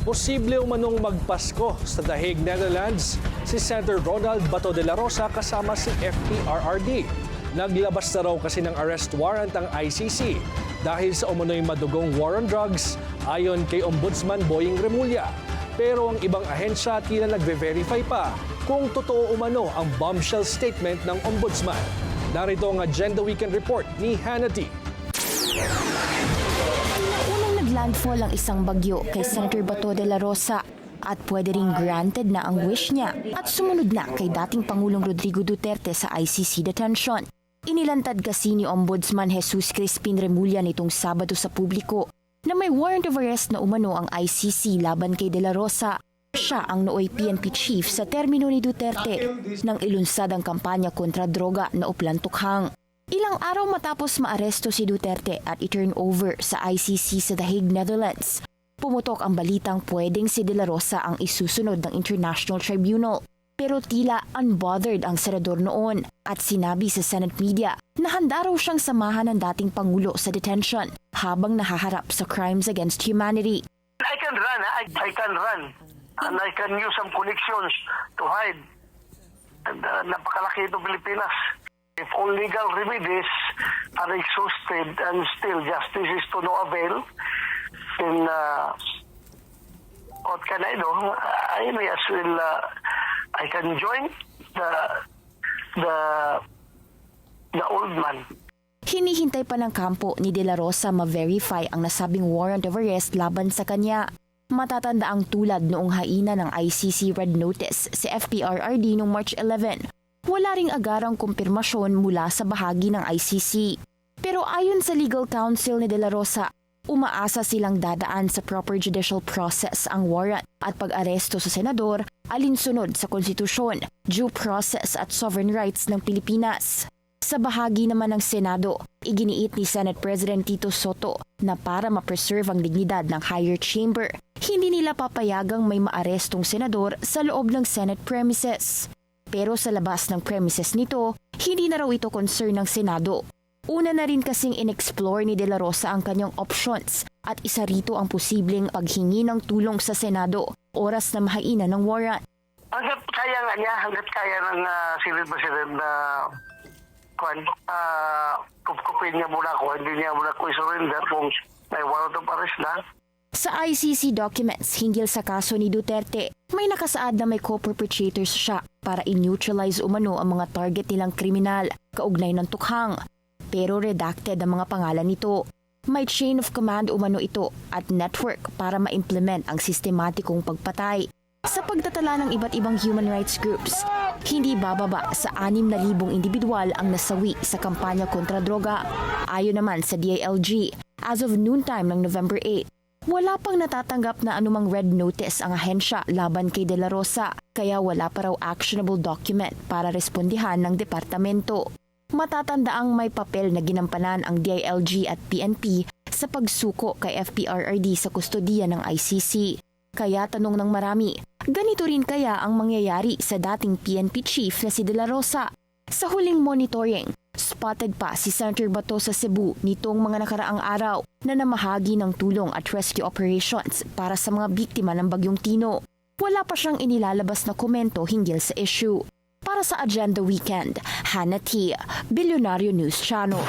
Posible umanong magpasko sa The Hague, Netherlands si Senator Ronald Bato de la Rosa kasama si FPRRD. Naglabas na raw kasi ng arrest warrant ang ICC dahil sa umano'y madugong war on drugs ayon kay Ombudsman Boying Remulla. Pero ang ibang ahensya tila nagve-verify pa kung totoo umano ang bombshell statement ng Ombudsman. Narito ang Agenda Weekend Report ni Hannity. Landfall ang isang bagyo kay Senator Bato de la Rosa at pwede ring granted na ang wish niya at sumunod na kay dating Pangulong Rodrigo Duterte sa ICC detention. Inilantad kasi ni Ombudsman Jesus Crispin Remulla nitong Sabado sa publiko na may warrant of arrest na umano ang ICC laban kay de la Rosa. Siya ang nooy PNP chief sa termino ni Duterte nang ilunsad ang kampanya kontra droga na Uplan-Tukhang. Ilang araw matapos maaresto si Duterte at i-turn over sa ICC sa The Hague, Netherlands, pumutok ang balitang pwedeng si De La Rosa ang isusunod ng International Tribunal. Pero tila unbothered ang senador noon at sinabi sa Senate media na handa raw siyang samahan ng dating Pangulo sa detention habang nahaharap sa crimes against humanity. I can run, I can run. And I can use some connections to hide. And napakalaki ito Pilipinas. If all legal remedies are exhausted and still justice is to no avail, then what can I do? I may as well, I can join the old man. Hinihintay pa ng kampo ni De La Rosa ma-verify ang nasabing warrant of arrest laban sa kanya. Matatanda ang tulad noong haina ng ICC Red Notice si FPRRD noong March 11. Wala ring agarang kumpirmasyon mula sa bahagi ng ICC. Pero ayon sa legal counsel ni De La Rosa, umaasa silang dadaan sa proper judicial process ang warrant at pag-aresto sa senador alinsunod sa konstitusyon, due process at sovereign rights ng Pilipinas. Sa bahagi naman ng Senado, iginiit ni Senate President Tito Soto na para ma-preserve ang dignidad ng higher chamber, hindi nila papayagang may maarestong senador sa loob ng Senate premises. Pero sa labas ng premises nito, hindi na raw ito concern ng Senado. Una na rin kasing in-explore ni De La Rosa ang kanyang options at isa rito ang posibleng paghingi ng tulong sa Senado oras na mahaina ng warrant. Hanggat kaya nga niya, hanggat kaya ng Senate President na kupkupin niya muna ako, hindi niya muna ko i-surrender kung may warrant of arrest na. Sa ICC documents hinggil sa kaso ni Duterte, may nakasaad na may co-perpetrators siya para i-neutralize umano ang mga target nilang kriminal kaugnay ng Tukhang. Pero redacted ang mga pangalan nito. May chain of command umano ito at network para ma-implement ang sistematikong pagpatay. Sa pagtatala ng iba't ibang human rights groups, hindi bababa sa 6,000 individual ang nasawi sa kampanya kontra droga. Ayon naman sa DILG, as of noontime ng November 8, wala pang natatanggap na anumang red notice ang ahensya laban kay De La Rosa, kaya wala pa raw actionable document para respondihan ng departamento. Matatandaang may papel na ginampanan ang DILG at PNP sa pagsuko kay FPRRD sa kustodiya ng ICC. Kaya tanong ng marami, ganito rin kaya ang mangyayari sa dating PNP chief na si De La Rosa? Sa huling monitoring, spotted pa si Senator Bato sa Cebu nitong mga nakaraang araw na namahagi ng tulong at rescue operations para sa mga biktima ng Bagyong Tino. Wala pa siyang inilalabas na komento hinggil sa issue. Para sa Agenda Weekend, Hannah T, Bilyonaryo News Channel.